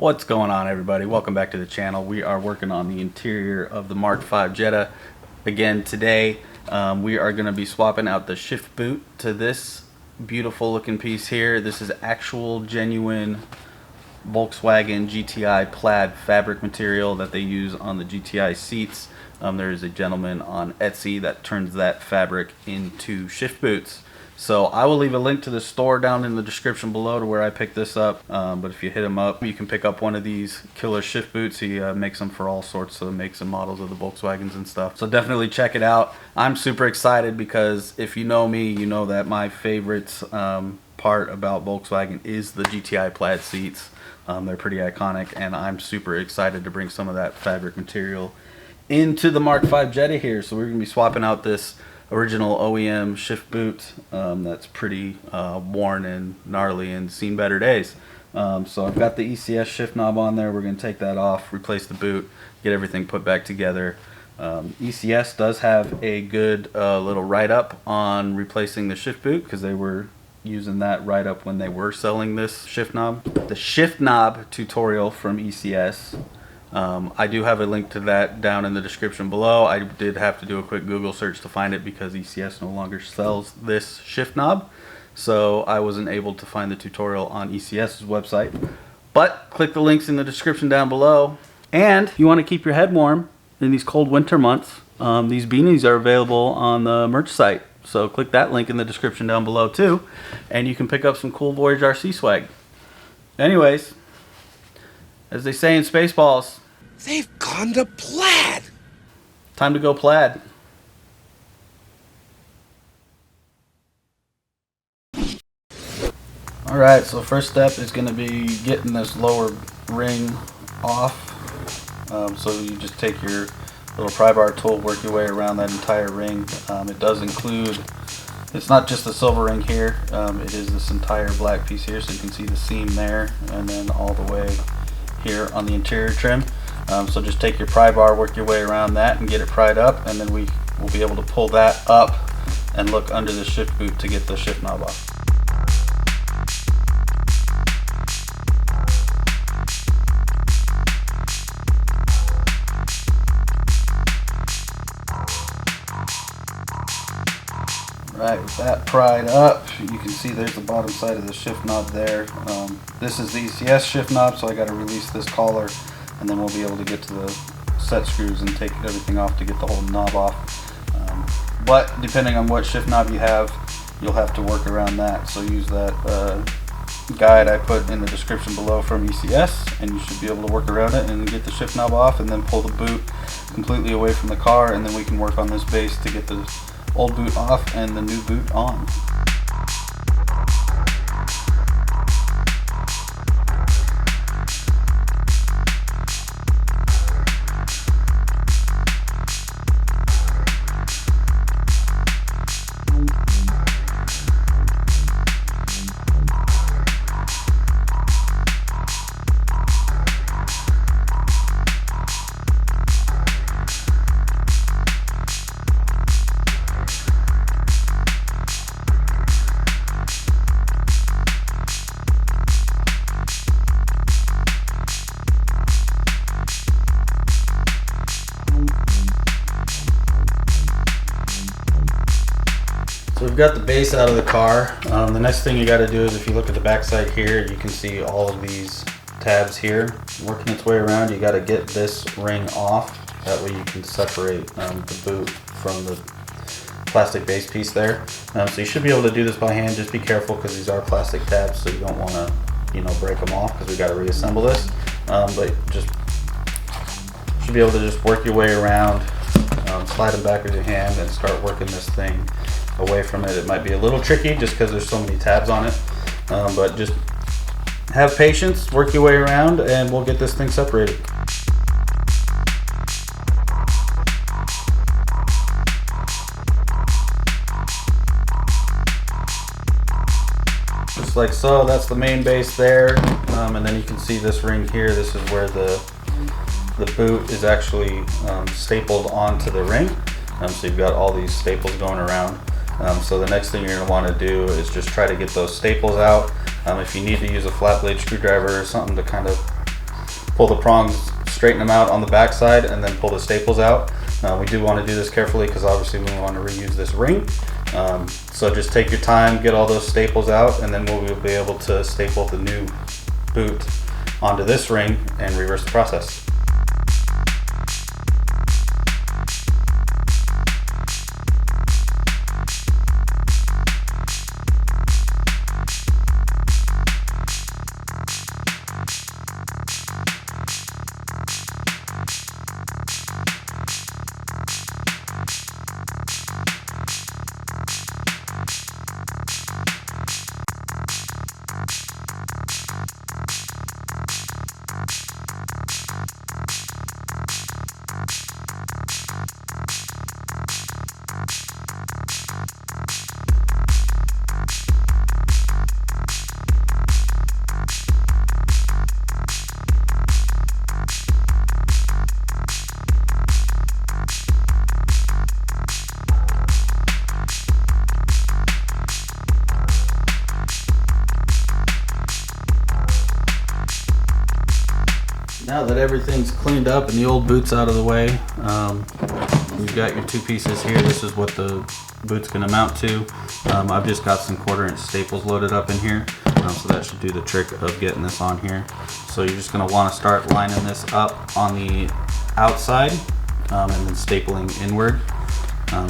What's going on, everybody? Welcome back to the channel. We are working on the interior of the Mk5 Jetta. Again, today we are going to be swapping out the shift boot to this beautiful looking piece here. This is actual genuine Volkswagen GTI Plaid fabric material that they use on the GTI seats. There is a gentleman on Etsy that turns that fabric into shift boots. So I will leave a link to the store down in the description below to where I picked this up. But if you hit him up, you can pick up one of these killer shift boots. He makes them for all sorts of makes and models of the Volkswagens and stuff. So definitely check it out. I'm super excited because if you know me, you know that my favorite part about Volkswagen is the GTI Plaid seats. They're pretty iconic, and I'm super excited to bring some of that fabric material into the Mk5 Jetta here. So we're going to be swapping out this original OEM shift boot that's pretty worn and gnarly and seen better days. So I've got the ECS shift knob on there. We're going to take that off, replace the boot, get everything put back together. ECS does have a good little write-up on replacing the shift boot because they were using that write-up when they were selling this shift knob. The shift knob tutorial from ECS, I do have a link to that down in the description below. I did have to do a quick Google search to find it because ECS no longer sells this shift knob, so I wasn't able to find the tutorial on ECS's website. But click the links in the description down below. And you want to keep your head warm in these cold winter months, these beanies are available on the merch site, so click that link in the description down below too, and you can pick up some cool Voyage RC swag. Anyways, as they say in Spaceballs, they've gone to plaid. Time to go plaid. Alright, so first step is going to be getting this lower ring off. So you just take your little pry bar tool, work your way around that entire ring. It does include, it's not just the silver ring here, it is this entire black piece here, so you can see the seam there, and then all the way here on the interior trim. So just take your pry bar, work your way around that and get it pried up, and then we will be able to pull that up and look under the shift boot to get the shift knob off. Right, with that pried up, you can see there's the bottom side of the shift knob there. This is the ECS shift knob, so I got to release this collar, and then we'll be able to get to the set screws and take everything off to get the whole knob off. But depending on what shift knob you have, you'll have to work around that. So use that guide I put in the description below from ECS, and you should be able to work around it and get the shift knob off, and then pull the boot completely away from the car, and then we can work on this base to get the old boot off and the new boot on. So we've got the base out of the car. The next thing you got to do is, if you look at the back side here, you can see all of these tabs here working its way around. You got to get this ring off. That way you can separate the boot from the plastic base piece there. So you should be able to do this by hand. Just be careful because these are plastic tabs, so you don't want to, break them off because we got to reassemble this. But just should be able to just work your way around, slide them back with your hand, and start working this thing away from it. It might be a little tricky just because there's so many tabs on it, but just have patience, work your way around, and we'll get this thing separated. Just like so, that's the main base there, and then you can see this ring here. This is where the boot is actually stapled onto the ring. So you've got all these staples going around. So the next thing you're going to want to do is just try to get those staples out. If you need to use a flat blade screwdriver or something to kind of pull the prongs, straighten them out on the back side, and then pull the staples out. We do want to do this carefully because obviously we want to reuse this ring. So just take your time, get all those staples out, and then we'll be able to staple the new boot onto this ring and reverse the process. Now that everything's cleaned up and the old boot's out of the way, you've got your two pieces here. This is what the boot's going to mount to. I've just got some 1/4" staples loaded up in here, so that should do the trick of getting this on here. So you're just going to want to start lining this up on the outside and then stapling inward.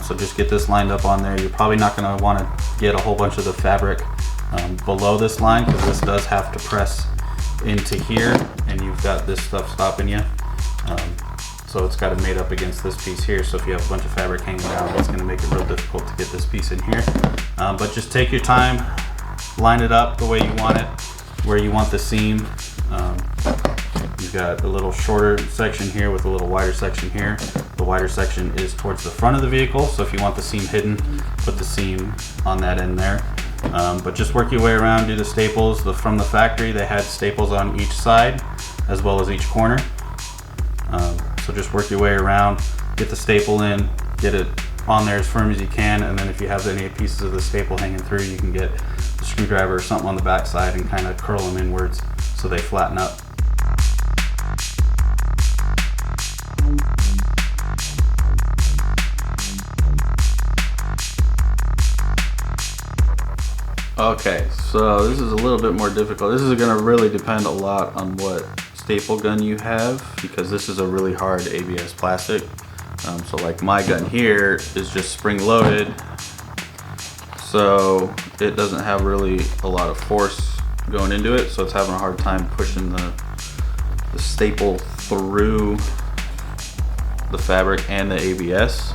So just get this lined up on there. You're probably not going to want to get a whole bunch of the fabric below this line, because this does have to press into here, and you've got this stuff stopping you. So it's got it made up against this piece here. So if you have a bunch of fabric hanging down, it's going to make it real difficult to get this piece in here. But just take your time, line it up the way you want it, where you want the seam. You've got a little shorter section here with a little wider section here. The wider section is towards the front of the vehicle, so if you want the seam hidden, put the seam on that end there. But just work your way around, do the staples. From the factory, they had staples on each side as well as each corner. So just work your way around, get the staple in, get it on there as firm as you can, and then if you have any pieces of the staple hanging through, you can get a screwdriver or something on the back side and kind of curl them inwards so they flatten up. Okay, so this is a little bit more difficult. This is going to really depend a lot on what staple gun you have, because this is a really hard ABS plastic. So like my gun here is just spring loaded, so it doesn't have really a lot of force going into it, so it's having a hard time pushing the staple through the fabric and the ABS.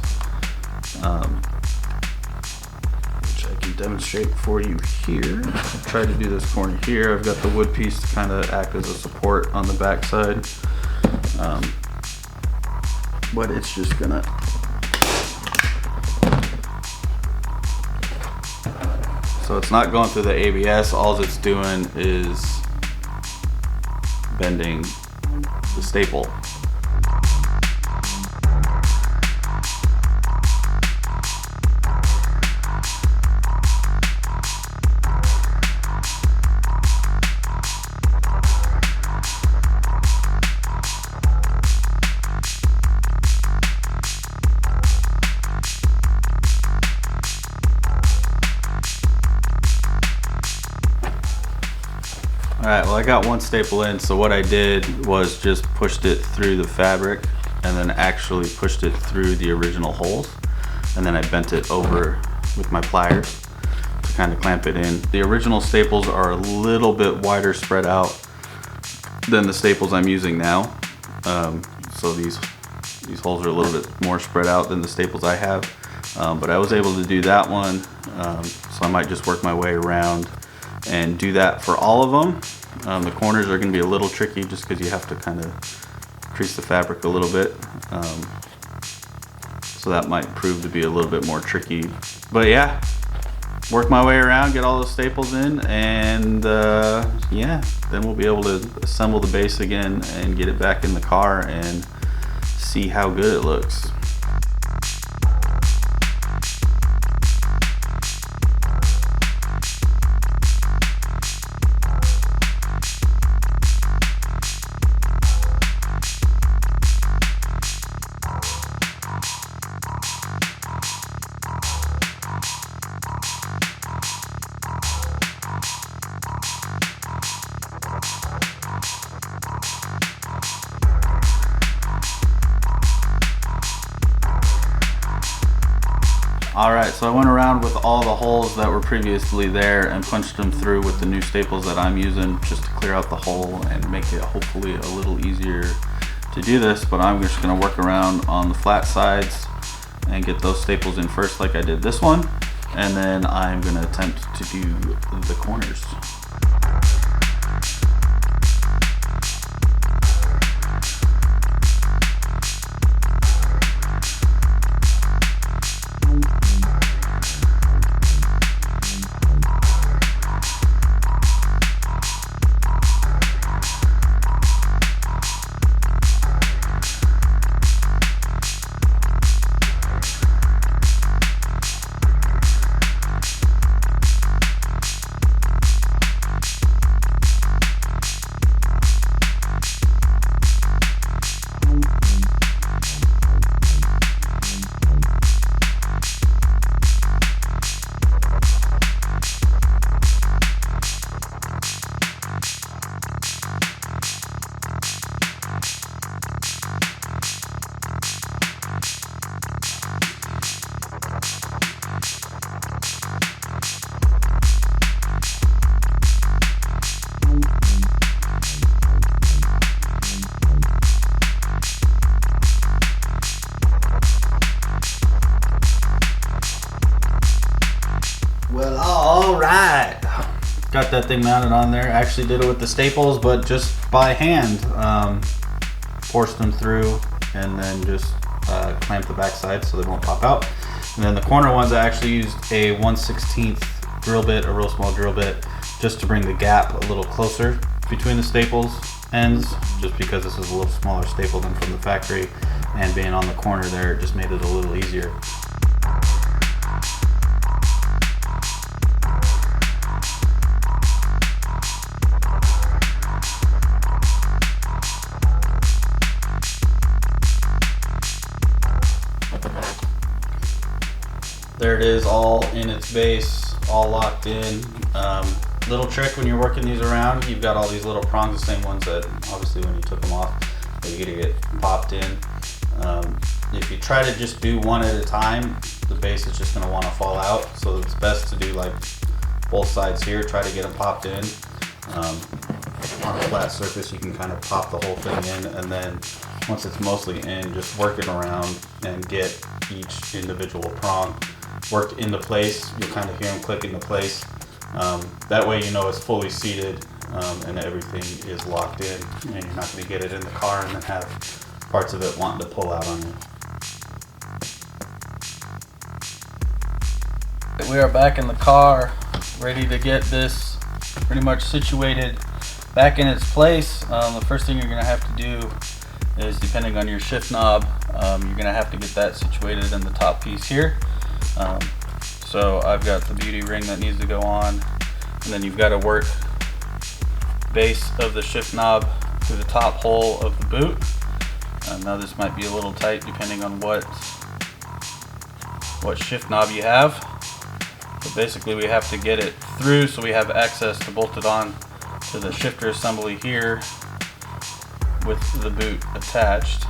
Demonstrate for you here. I'll try to do this corner here. I've got the wood piece to kind of act as a support on the back side, but it's just gonna so it's not going through the ABS. All it's doing is bending the staple. Alright, well I got one staple in, so what I did was just pushed it through the fabric and then actually pushed it through the original holes, and then I bent it over with my pliers to kind of clamp it in. The original staples are a little bit wider spread out than the staples I'm using now, so these holes are a little bit more spread out than the staples I have, but I was able to do that one, so I might just work my way around and do that for all of them. The corners are going to be a little tricky just because you have to kind of crease the fabric a little bit, so that might prove to be a little bit more tricky. But yeah, work my way around, get all those staples in, and yeah, then we'll be able to assemble the base again and get it back in the car and see how good it looks. Alright, so I went around with all the holes that were previously there and punched them through with the new staples that I'm using just to clear out the hole and make it hopefully a little easier to do this. But I'm just going to work around on the flat sides and get those staples in first like I did this one, and then I'm going to attempt to do the corners. Well, all right. Got that thing mounted on there. Actually did it with the staples, but just by hand. Forced them through and then just clamped the back side so they won't pop out. And then the corner ones, I actually used a 1/16 drill bit, a real small drill bit, just to bring the gap a little closer between the staples ends, just because this is a little smaller staple than from the factory, and being on the corner there, it just made it a little easier. There it is, all in its base, all locked in. Little trick when you're working these around, you've got all these little prongs, the same ones that obviously when you took them off, you gotta get popped in. If you try to just do one at a time, the base is just gonna wanna fall out. So it's best to do like both sides here, try to get them popped in. On a flat surface, you can kind of pop the whole thing in, and then once it's mostly in, just work it around and get each individual prong worked into place. You'll kind of hear them click into place. That way you know it's fully seated and everything is locked in, and you're not going to get it in the car and then have parts of it wanting to pull out on you. We are back in the car, ready to get this pretty much situated back in its place. The first thing you're going to have to do is, depending on your shift knob, you're going to have to get that situated in the top piece here. So I've got the beauty ring that needs to go on, and then you've got to work base of the shift knob through the top hole of the boot. Now this might be a little tight depending on what shift knob you have, but basically we have to get it through so we have access to bolt it on to the shifter assembly here with the boot attached.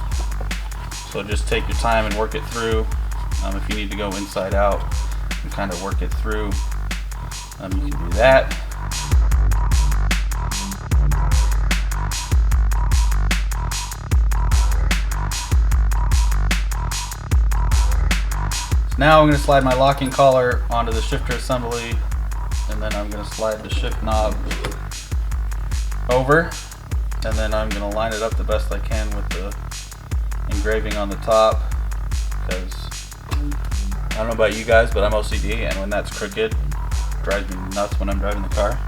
So just take your time and work it through. If you need to go inside out and kind of work it through, you can do that. So now I'm going to slide my locking collar onto the shifter assembly, and then I'm going to slide the shift knob over, and then I'm going to line it up the best I can with the engraving on the top, because I don't know about you guys, but I'm OCD, and when that's crooked, it drives me nuts when I'm driving the car.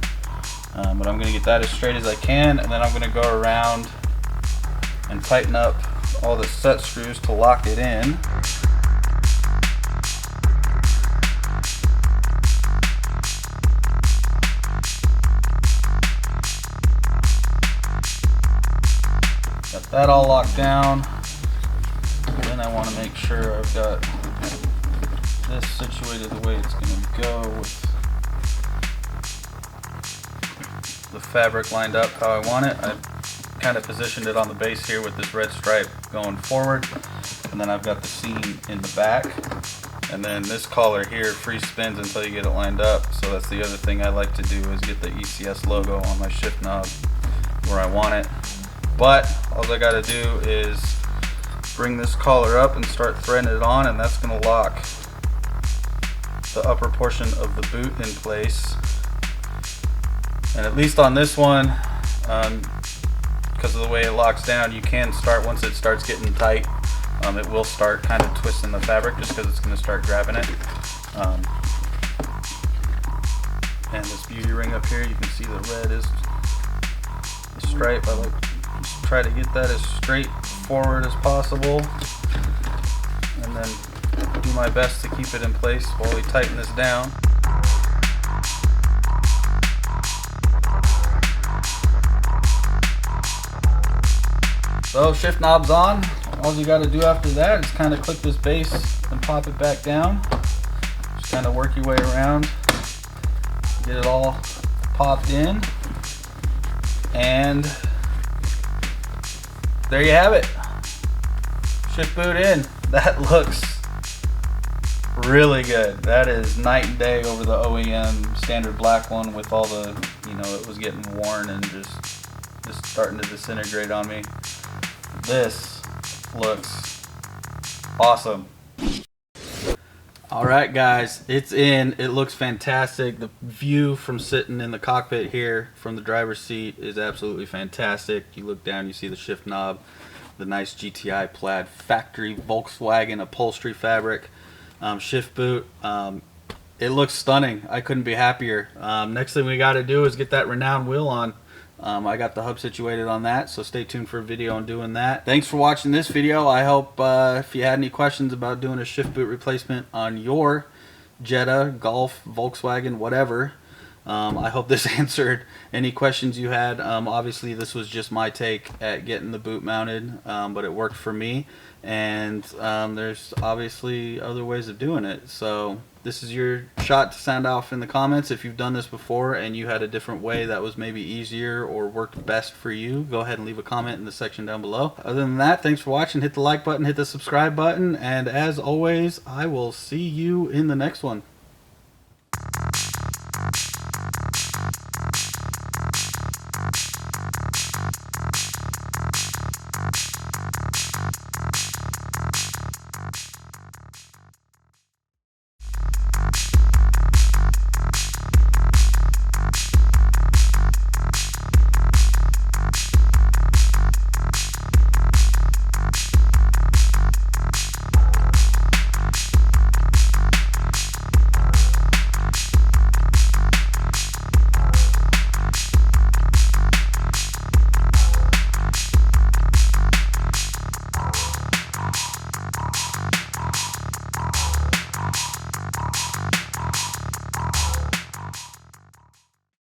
But I'm going to get that as straight as I can, and then I'm going to go around and tighten up all the set screws to lock it in. Got that all locked down. Then I want to make sure I've got this situated the way it's going to go, with the fabric lined up how I want it. I've kind of positioned it on the base here with this red stripe going forward, and then I've got the seam in the back. And then this collar here free spins until you get it lined up. So that's the other thing I like to do, is get the ECS logo on my shift knob where I want it. But all I gotta do is bring this collar up and start threading it on, and that's gonna lock the upper portion of the boot in place. And at least on this one, because of the way it locks down, you can start, once it starts getting tight, it will start kind of twisting the fabric just because it's going to start grabbing it. And this beauty ring up here, you can see the red is the stripe. I like to try to get that as straight forward as possible, and then do my best to keep it in place while we tighten this down. So shift knob's on. All you got to do after that is kind of click this base and pop it back down. Just kind of work your way around, get it all popped in, and there you have it. Shift boot in. That looks really good. That is night and day over the OEM standard black one with all the, you know, it was getting worn and just starting to disintegrate on me. This looks awesome. Alright guys, it's in. It looks fantastic. The view from sitting in the cockpit here from the driver's seat is absolutely fantastic. You look down, you see the shift knob, the nice GTI Plaid factory Volkswagen upholstery fabric, shift boot. It looks stunning. I couldn't be happier. Next thing we got to do is get that renowned wheel on. I got the hub situated on that, so stay tuned for a video on doing that. Thanks for watching this video. I hope if you had any questions about doing a shift boot replacement on your Jetta, Golf, Volkswagen, whatever, I hope this answered any questions you had. Obviously this was just my take at getting the boot mounted, but it worked for me, and there's obviously other ways of doing it. So this is your shot to sound off in the comments. If you've done this before and you had a different way that was maybe easier or worked best for you, go ahead and leave a comment in the section down below. Other than that, thanks for watching. Hit the like button, hit the subscribe button, and as always, I will see you in the next one.